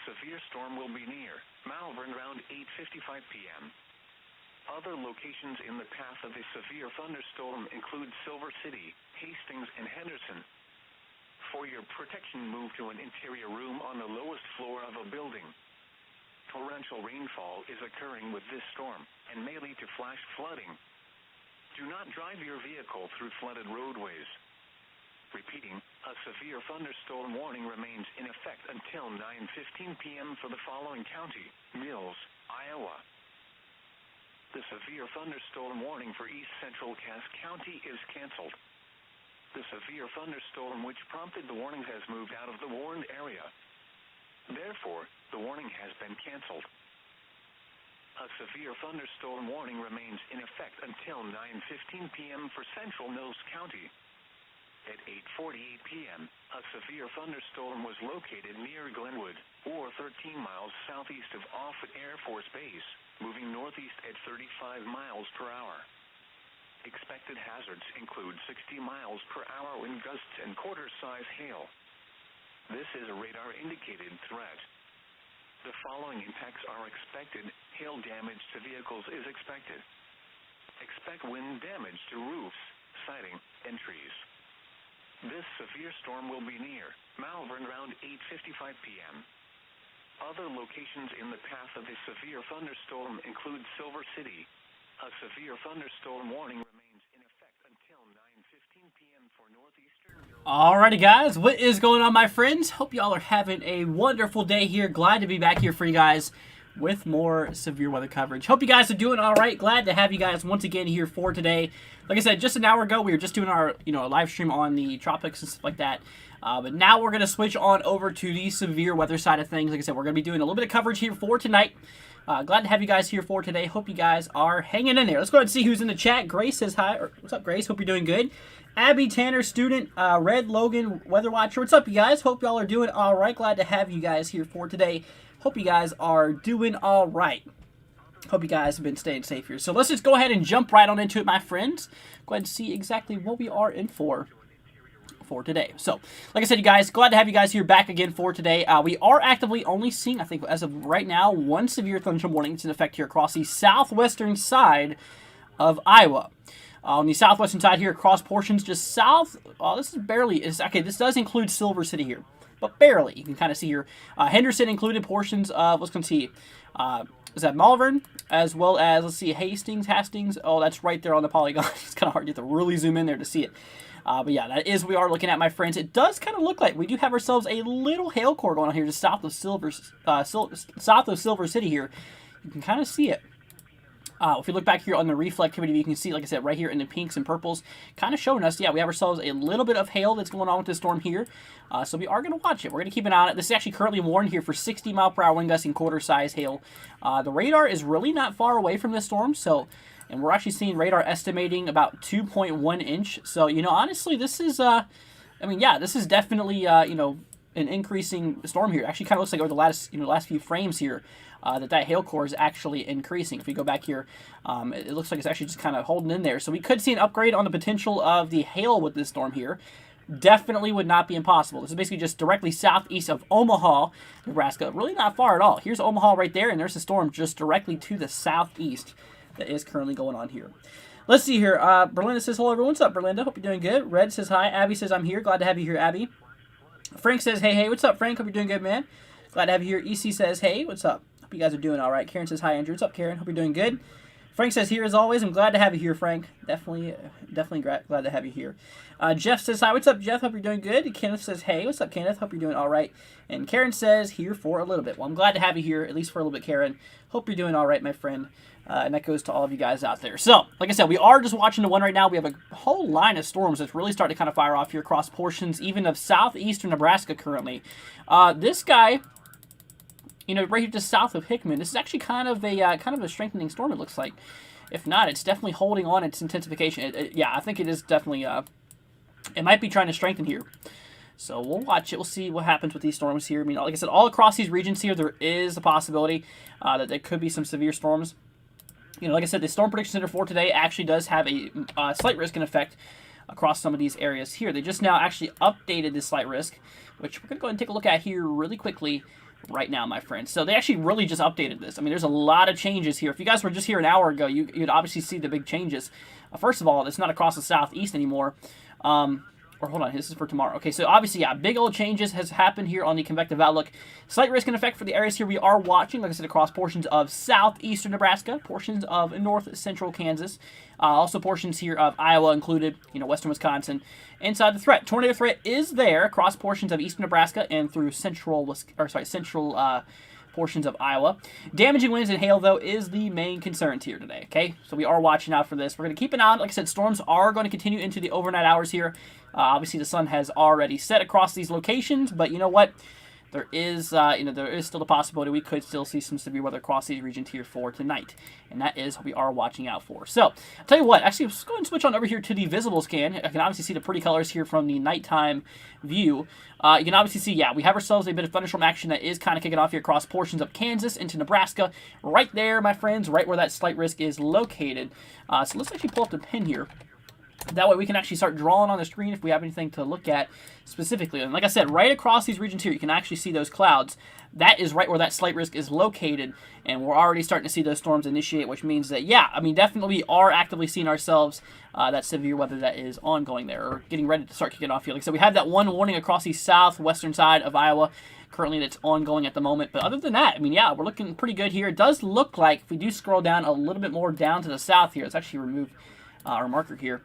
severe storm will be near Malvern around 8:55 p.m. Other locations in the path of a severe thunderstorm include Silver City, Hastings, and Henderson. For your protection, move to an interior room on the lowest floor of a building. Torrential rainfall is occurring with this storm and may lead to flash flooding. Do not drive your vehicle through flooded roadways. Repeating, a severe thunderstorm warning remains in effect until 9:15 p.m. for the following county: Mills, Iowa. The severe thunderstorm warning for East Central Cass County is canceled. The severe thunderstorm which prompted the warning has moved out of the warned area. Therefore, the warning has been canceled. A severe thunderstorm warning remains in effect until 9:15 p.m. for Central Mills County. At 8:48 p.m., a severe thunderstorm was located near Glenwood, or 13 miles southeast of Offutt Air Force Base, moving northeast at 35 miles per hour. Expected hazards include 60 miles per hour wind gusts and quarter-size hail. This is a radar-indicated threat. The following impacts are expected. Hail damage to vehicles is expected. Expect wind damage to roofs, siding, and trees. This severe storm will be near Malvern around 8:55 p.m. Other locations in the path of a severe thunderstorm include Silver City. A severe thunderstorm warning remains in effect until 9:15 p.m. for northeastern. Alrighty, guys, what is going on, my friends? Hope y'all are having a wonderful day here. Glad to be back here for you guys with more severe weather coverage. Hope you guys are doing all right. Glad to have you guys once again here for today. Like I said, just an hour ago, we were just doing our live stream on the tropics and stuff like that. But now we're going to switch on over to the severe weather side of things. Like I said, we're going to be doing a little bit of coverage here for tonight. Glad to have you guys here for today. Hope you guys are hanging in there. Let's go ahead and see who's in the chat. Grace says hi. What's up, Grace? Hope you're doing good. Abby, Tanner, Student, Red, Logan, Weather Watcher. What's up, you guys? Hope y'all are doing all right. Glad to have you guys here for today. Hope you guys are doing all right. Hope you guys have been staying safe here. So let's just go ahead and jump right on into it, my friends. Go ahead and see exactly what we are in for today. So, like I said, you guys, glad to have you guys here back again for today. We are actively only seeing, I think, as of right now, one severe thunderstorm warning that's in effect here across the southwestern side of Iowa. On the southwestern side here, across portions just south, this is barely, okay, this does include Silver City here, but barely. You can kind of see here. Henderson included portions of, let's go see, is that Malvern, as well as, let's see, Hastings. Oh, that's right there on the polygon. It's kind of hard. You have to really zoom in there to see it. But yeah, that is what we are looking at, my friends. It does kind of look like we do have ourselves a little hail core going on here just south of Silver City here. You can kind of see it. If you look back here on the reflectivity, you can see, like I said, right here in the pinks and purples, kind of showing us, yeah, we have ourselves a little bit of hail that's going on with this storm here. So we are going to watch it. We're going to keep an eye on it. This is actually currently warned here for 60 mile per hour wind gusts and quarter-size hail. The radar is really not far away from this storm, so... And we're actually seeing radar estimating about 2.1 inch. So, honestly, this is, this is definitely, an increasing storm here. It actually kind of looks like over the last few frames here that hail core is actually increasing. If we go back here, it looks like it's actually just kind of holding in there. So we could see an upgrade on the potential of the hail with this storm here. Definitely would not be impossible. This is basically just directly southeast of Omaha, Nebraska. Really not far at all. Here's Omaha right there, and there's a storm just directly to the southeast that is currently going on here. Let's see here. Berlinda says, hello, everyone. What's up, Berlinda? Hope you're doing good. Red says hi. Abby says, I'm here. Glad to have you here, Abby. Frank says, hey. What's up, Frank? Hope you're doing good, man. Glad to have you here. EC says, hey. What's up? Hope you guys are doing all right. Karen says, hi, Andrew. What's up, Karen? Hope you're doing good. Frank says, here as always. I'm glad to have you here, Frank. Definitely glad to have you here. Jeff says, hi. What's up, Jeff? Hope you're doing good. Kenneth says, hey. What's up, Kenneth? Hope you're doing all right. And Karen says, here for a little bit. Well, I'm glad to have you here, at least for a little bit, Karen. Hope you're doing all right, my friend. And that goes to all of you guys out there. So, like I said, we are just watching the one right now. We have a whole line of storms that's really starting to kind of fire off here across portions, even of southeastern Nebraska currently. This guy, right here just south of Hickman, this is actually kind of a strengthening storm, it looks like. If not, it's definitely holding on its intensification. Yeah, I think it is definitely, it might be trying to strengthen here. So we'll watch it. We'll see what happens with these storms here. Like I said, all across these regions here, there is a possibility that there could be some severe storms. Like I said, the Storm Prediction Center for today actually does have a slight risk in effect across some of these areas here. They just now actually updated this slight risk, which we're going to go ahead and take a look at here really quickly. right now, my friends. So they actually really just updated this. I mean, there's a lot of changes here. If you guys were just here an hour ago, you'd obviously see the big changes. First of all, it's not across the southeast anymore. Or hold on, this is for tomorrow. Okay, so obviously, yeah, big old changes has happened here on the convective outlook. Slight risk and effect for the areas here we are watching, like I said, across portions of southeastern Nebraska, portions of north central Kansas, also portions here of Iowa included, western Wisconsin. Inside the threat, tornado threat is there across portions of eastern Nebraska and through central portions of Iowa. Damaging winds and hail, though, is the main concerns here today, okay? So we are watching out for this. We're going to keep an eye on, like I said, storms are going to continue into the overnight hours here. Obviously, the sun has already set across these locations, but you know what? There is still the possibility we could still see some severe weather across these regions here for tonight, and that is what we are watching out for. So, I'll tell you what, actually, let's go ahead and switch on over here to the visible scan. I can obviously see the pretty colors here from the nighttime view. You can obviously see, yeah, we have ourselves a bit of thunderstorm action that is kind of kicking off here across portions of Kansas into Nebraska. Right there, my friends, right where that slight risk is located. So let's actually pull up the pin here. That way we can actually start drawing on the screen if we have anything to look at specifically. And like I said, right across these regions here, you can actually see those clouds. That is right where that slight risk is located, and we're already starting to see those storms initiate, which means that, yeah, I mean, definitely we are actively seeing ourselves that severe weather that is ongoing there, or getting ready to start kicking off here. Like I said, we have that one warning across the southwestern side of Iowa currently that's ongoing at the moment. But other than that, I mean, yeah, we're looking pretty good here. It does look like, if we do scroll down a little bit more down to the south here, let's actually remove our marker here.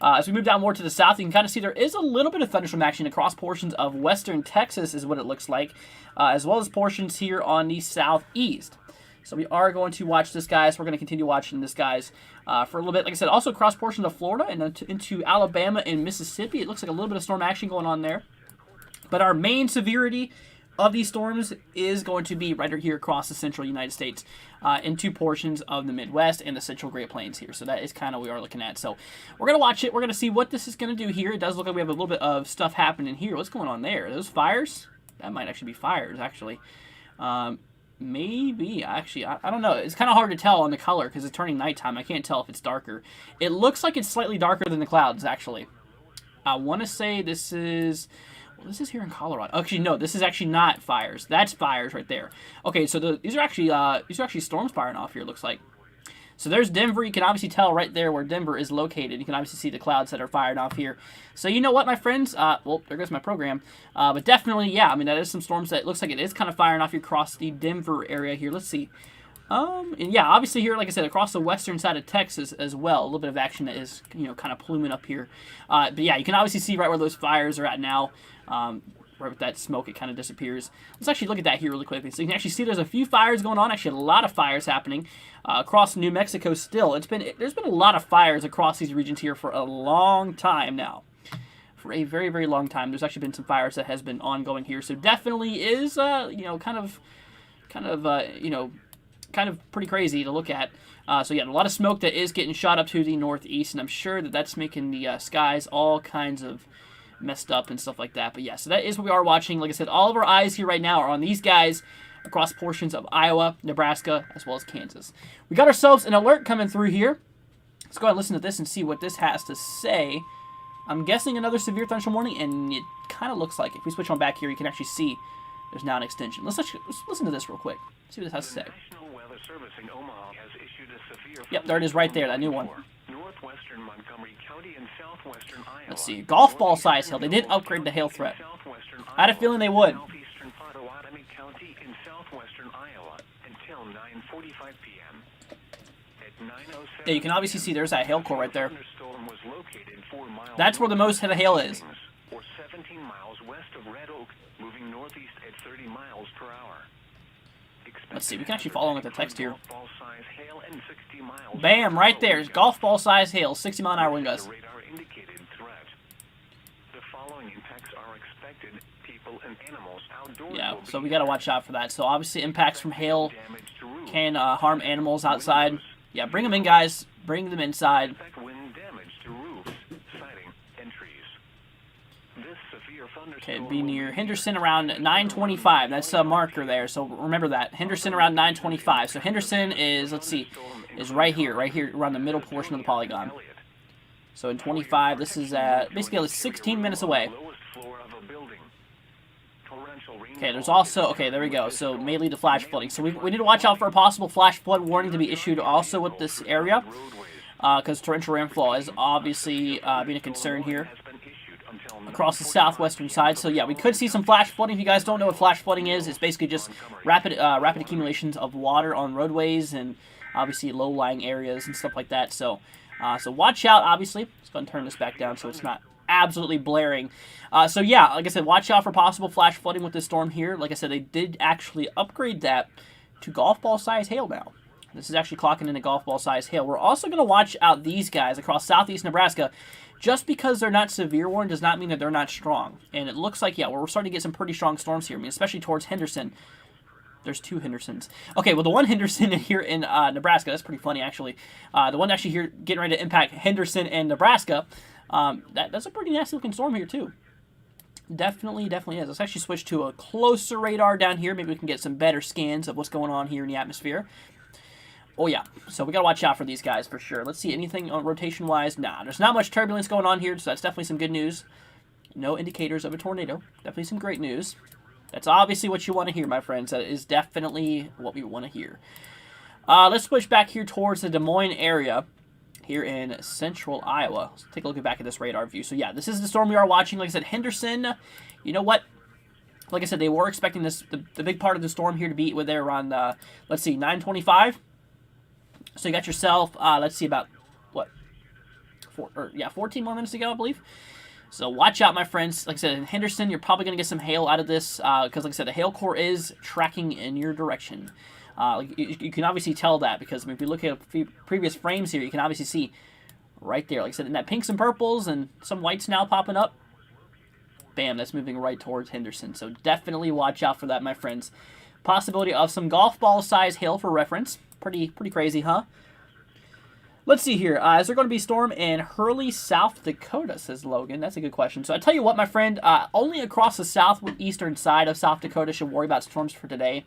As we move down more to the south, you can kind of see there is a little bit of thunderstorm action across portions of western Texas is what it looks like, as well as portions here on the southeast. So we are going to watch this, guys. We're going to continue watching this, guys, for a little bit. Like I said, also across portions of Florida and into Alabama and Mississippi. It looks like a little bit of storm action going on there. But our main severity of these storms is going to be right here across the central United States into portions of the Midwest and the central Great Plains here. So that is kind of what we are looking at. So we're going to watch it. We're going to see what this is going to do here. It does look like we have a little bit of stuff happening here. What's going on there? Are those fires? That might actually be fires, actually. Maybe. Actually, I don't know. It's kind of hard to tell on the color because it's turning nighttime. I can't tell if it's darker. It looks like it's slightly darker than the clouds, actually. I want to say this is... Well, this is here in Colorado. Actually, no, this is actually not fires. That's fires right there. Okay, so these are actually storms firing off here, it looks like. So there's Denver. You can obviously tell right there where Denver is located. You can obviously see the clouds that are fired off here. So you know what, my friends? Well, there goes my program. But definitely, yeah, I mean, that is some storms that looks like it is kind of firing off here across the Denver area here. Let's see. And yeah, obviously here, like I said, across the western side of Texas as well, a little bit of action that is, kind of pluming up here. But yeah, you can obviously see right where those fires are at now. Right with that smoke, it kind of disappears. Let's actually look at that here really quickly. So you can actually see there's a few fires going on. Actually, a lot of fires happening across New Mexico still. There's been a lot of fires across these regions here for a long time now. For a very, very long time. There's actually been some fires that has been ongoing here. So definitely is, kind of pretty crazy to look at. So yeah, a lot of smoke that is getting shot up to the northeast, and I'm sure that that's making the skies all kinds of messed up and stuff like that. But yeah, so that is what we are watching. Like I said, all of our eyes here right now are on these guys across portions of Iowa, Nebraska, as well as Kansas. We got ourselves an alert coming through here. Let's go ahead and listen to this and see what this has to say. I'm guessing another severe thunderstorm warning, and it kind of looks like it. If we switch on back here, you can actually see there's now an extension. Let's listen to this real quick. See what this has to say. National Weather Service in Omaha has issued a severe Yep, there it is right there, that new one. Northwestern Montgomery County and southwestern Iowa. Let's see, golf ball size hail. They did upgrade the hail threat. I had a feeling they would. Southeastern Potawatomi County in southwestern Iowa until 9:45 p.m. At 9:07. Yeah, you can obviously see there's that hail core right there. Thunderstorm was located 4 miles That's where the most of the hail is. Or 17 miles west of Red Oak, moving northeast at 30 miles per hour. Let's see, we can actually follow along with the text here. Golf ball size hail and 60 miles Bam, right there. Golf ball size hail, 60 mile an hour wind gusts. The radar indicated threat. The following impacts are expected. People and animals outdoors. Yeah, so we got to watch out for that. So obviously impacts from hail can harm animals outside. Yeah, bring them in, guys. Bring them inside. Wind damage to roofs, siding, and trees. This severe Okay, it'd be near Henderson around 9:25. That's a marker there, so remember that. Henderson around 9:25. So Henderson is, let's see, is right here around the middle portion of the polygon. So in 25, this is basically 16 minutes away. Lowest floor of a building. Torrential rain Okay, there's also, okay, there we go. So may lead to flash flooding. So we need to watch out for a possible flash flood warning to be issued also with this area, because torrential rainfall is obviously being a concern here across the southwestern side. So yeah, we could see some flash flooding. If you guys don't know what flash flooding is, it's basically just rapid accumulations of water on roadways and obviously low-lying areas and stuff like that. So so watch out, obviously. Let's go and turn this back down so it's not absolutely blaring. So yeah, like I said, watch out for possible flash flooding with this storm here. Like I said, they did actually upgrade that to golf ball size hail now. This is actually clocking in a golf ball size hail. We're also going to watch out these guys across southeast Nebraska. Just because they're not severe warned does not mean that they're not strong. And it looks like, yeah, we're starting to get some pretty strong storms here. I mean, especially towards Henderson. There's two Hendersons. Okay, well, the one Henderson here in Nebraska, that's pretty funny, actually. The one actually here getting ready to impact Henderson and Nebraska, that's a pretty nasty-looking storm here, too. Definitely is. Let's actually switch to a closer radar down here. Maybe we can get some better scans of what's going on here in the atmosphere. Oh, yeah. So we got to watch out for these guys for sure. Let's see. Anything on rotation-wise? Nah, there's not much turbulence going on here, so that's definitely some good news. No indicators of a tornado. Definitely some great news. That's obviously what you want to hear, my friends. That is definitely what we want to hear. Let's switch back here towards the Des Moines area here in central Iowa. Let's take a look back at this radar view. So, yeah, this is the storm we are watching. Like I said, Henderson, you know what? Like I said, they were expecting this the big part of the storm here to be with there around, let's see, 9:25. So you got yourself, let's see, about, what, 14 more minutes to go, I believe. So watch out, my friends. Like I said, in Henderson, you're probably going to get some hail out of this because, like I said, the hail core is tracking in your direction. You can obviously tell that because if you look at previous frames here, you can obviously see right there. Like I said, in that pinks and purples and some whites now popping up. Bam, that's moving right towards Henderson. So definitely watch out for that, my friends. Possibility of some golf ball size hail for reference. Pretty crazy, huh? Let's see here. Is there going to be storm in Hurley, South Dakota, says Logan. That's a good question. So I tell you what, my friend, only across the southeastern side of South Dakota should worry about storms for today.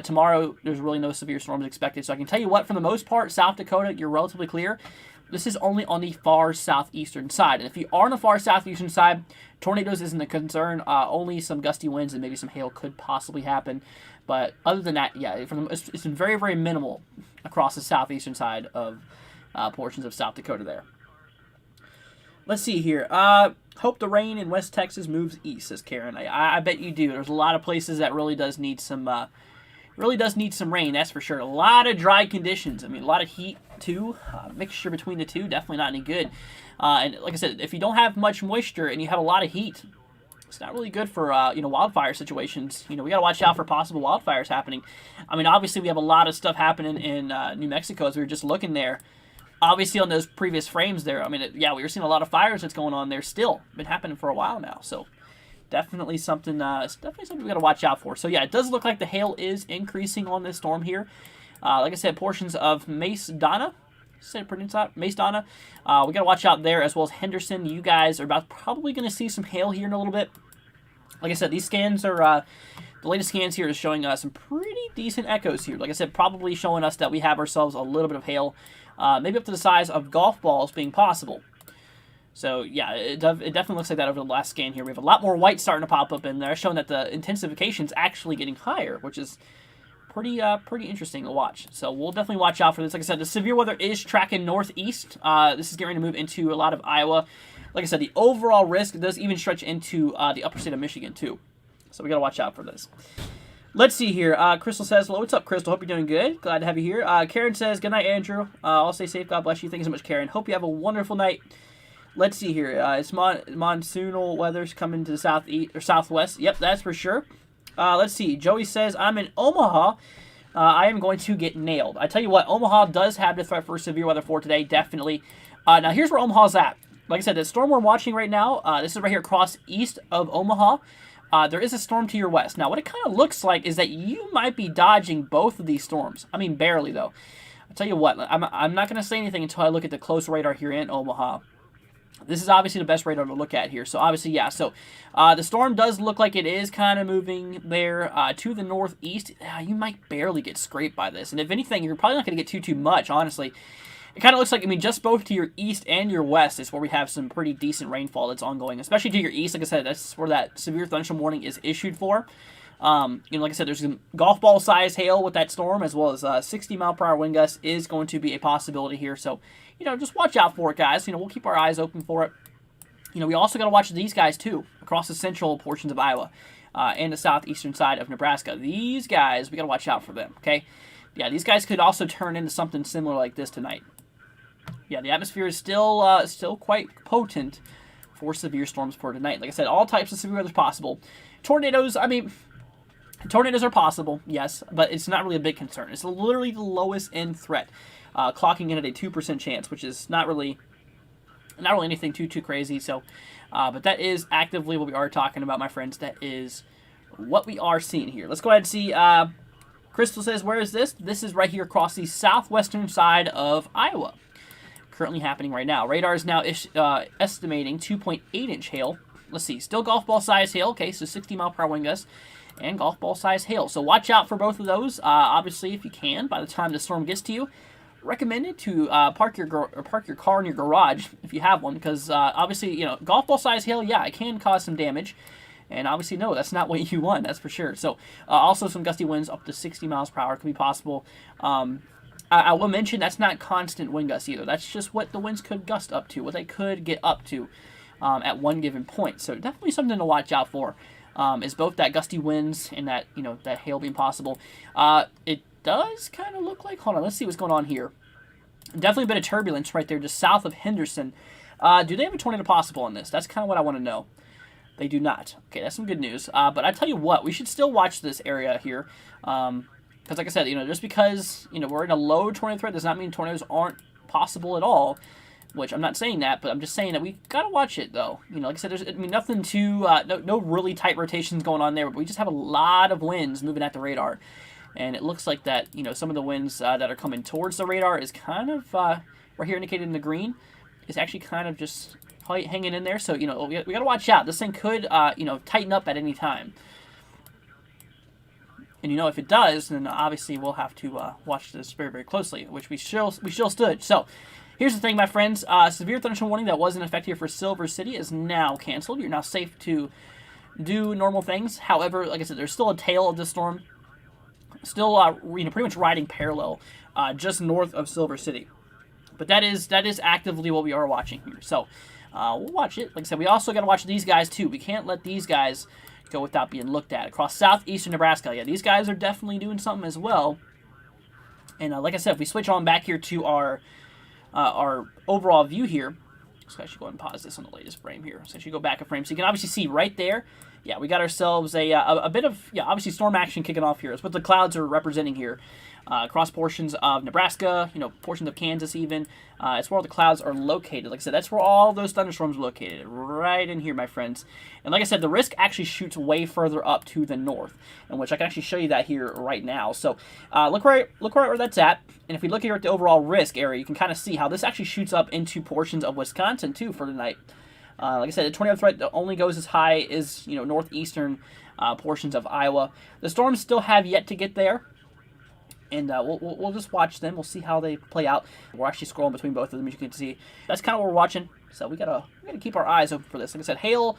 Tomorrow, there's really no severe storms expected. So I can tell you what, for the most part, South Dakota, you're relatively clear. This is only on the far southeastern side. And if you are on the far southeastern side, tornadoes isn't a concern. Only some gusty winds and maybe some hail could possibly happen. But other than that, yeah, it's been very, very minimal across the southeastern side of portions of South Dakota there. Let's see here. Hope the rain in West Texas moves east, says Karen. I bet you do. There's a lot of places that really does need some rain, that's for sure. A lot of dry conditions. I mean, a lot of heat too. Mixture between the two, definitely not any good. And like I said, if you don't have much moisture and you have a lot of heat, it's not really good for wildfire situations. We got to watch out for possible wildfires happening. I mean, obviously we have a lot of stuff happening in New Mexico as we were just looking there. Obviously on those previous frames there, I mean, we were seeing a lot of fires that's going on there still. Been happening for a while now, so definitely something we got to watch out for. So yeah, it does look like the hail is increasing on this storm here. Like I said, portions of Mace-Donna. Mace-Donna. We got to watch out there as well as Henderson. You guys are probably going to see some hail here in a little bit. Like I said, these scans are, the latest scans here is showing us some pretty decent echoes here. Like I said, probably showing us that we have ourselves a little bit of hail, maybe up to the size of golf balls being possible. So yeah, it definitely looks like that over the last scan here. We have a lot more white starting to pop up in there, showing that the intensification is actually getting higher, which is pretty interesting to watch. So we'll definitely watch out for this. Like I said, the severe weather is tracking northeast. This is getting ready to move into a lot of Iowa. Like I said, the overall risk does even stretch into the upper state of Michigan too. So we got to watch out for this. Let's see here. Crystal says, hello, what's up, Crystal? Hope you're doing good. Glad to have you here. Karen says, good night, Andrew. I'll stay safe. God bless you. Thank you so much, Karen. Hope you have a wonderful night. Let's see here. It's monsoonal weather's coming to the southeast or southwest. Yep, that's for sure. Let's see. Joey says, I'm in Omaha. I am going to get nailed. I tell you what, Omaha does have the threat for severe weather for today, definitely. Now, here's where Omaha's at. Like I said, the storm we're watching right now, this is right here across east of Omaha. There is a storm to your west. Now, what it kind of looks like is that you might be dodging both of these storms. I mean, barely, though. I'll tell you what, I'm not going to say anything until I look at the close radar here in Omaha. This is obviously the best radar to look at here. So, obviously, yeah. So, the storm does look like it is kind of moving there to the northeast. You might barely get scraped by this. And if anything, you're probably not going to get too much, honestly. it kind of looks like, I mean, just both to your east and your west is where we have some pretty decent rainfall that's ongoing, especially to your east. Like I said, that's where that severe thunderstorm warning is issued for. Like I said, there's some golf ball size hail with that storm, as well as 60-mile-per-hour wind gusts is going to be a possibility here. So, just watch out for it, guys. We'll keep our eyes open for it. We also got to watch these guys, too, across the central portions of Iowa and the southeastern side of Nebraska. These guys, we got to watch out for them, okay? Yeah, these guys could also turn into something similar like this tonight. Yeah, the atmosphere is still quite potent for severe storms for tonight. Like I said, all types of severe weather is possible. Tornadoes, tornadoes are possible, yes, but it's not really a big concern. It's literally the lowest end threat, clocking in at a 2% chance, which is not really anything too crazy. So, but that is actively what we are talking about, my friends. That is what we are seeing here. Let's go ahead and see. Crystal says, where is this? This is right here across the southwestern side of Iowa. Currently happening right now. Radar is now estimating 2.8-inch hail. Let's see. Still golf ball size hail. Okay, so 60-mile-per-hour wind gusts and golf ball size hail. So watch out for both of those. Obviously, if you can, by the time the storm gets to you, recommended to park your car in your garage if you have one, because obviously, golf ball size hail, yeah, it can cause some damage. And obviously, no, that's not what you want, that's for sure. So, also some gusty winds up to 60 miles per hour could be possible. I will mention that's not constant wind gusts either. That's just what the winds could gust up to, what they could get up to at one given point. So, definitely something to watch out for is both that gusty winds and that, that hail being possible. It does kind of look like, hold on, let's see what's going on here. Definitely a bit of turbulence right there just south of Henderson. Do they have a tornado possible in this? That's kind of what I want to know. They do not. Okay, that's some good news. But I tell you what, we should still watch this area here. Because like I said, just because, we're in a low tornado threat does not mean tornadoes aren't possible at all. Which I'm not saying that, but I'm just saying that we got to watch it, though. Like I said, there's nothing too, no really tight rotations going on there. But we just have a lot of winds moving at the radar. And it looks like that, some of the winds that are coming towards the radar is kind of, right here indicated in the green, is actually kind of just hanging in there. So, we got to watch out. This thing could, tighten up at any time. And, if it does, then obviously we'll have to watch this very, very closely, which we still stood. So, here's the thing, my friends. Severe thunderstorm warning that was in effect here for Silver City is now canceled. You're now safe to do normal things. However, like I said, there's still a tail of this storm. Still, pretty much riding parallel just north of Silver City. But that is actively what we are watching here. So, we'll watch it. Like I said, we also got to watch these guys, too. We can't let these guys go without being looked at. Across southeastern Nebraska, yeah, these guys are definitely doing something as well. And like I said, if we switch on back here to our overall view here, let's actually go ahead and pause this on the latest frame here. So, actually go back a frame. So, you can obviously see right there, yeah, we got ourselves a bit of, obviously storm action kicking off here. That's what the clouds are representing here. Across portions of Nebraska, portions of Kansas even. It's where all the clouds are located. Like I said, that's where all those thunderstorms are located. Right in here, my friends. And like I said, the risk actually shoots way further up to the north, in which I can actually show you that here right now. So look right where that's at. And if we look here at the overall risk area, you can kind of see how this actually shoots up into portions of Wisconsin, too, for tonight. Like I said, the tornado threat only goes as high as, northeastern portions of Iowa. The storms still have yet to get there. And we'll just watch them. We'll see how they play out. We're actually scrolling between both of them, as you can see. That's kind of what we're watching. So we gotta keep our eyes open for this. Like I said, hail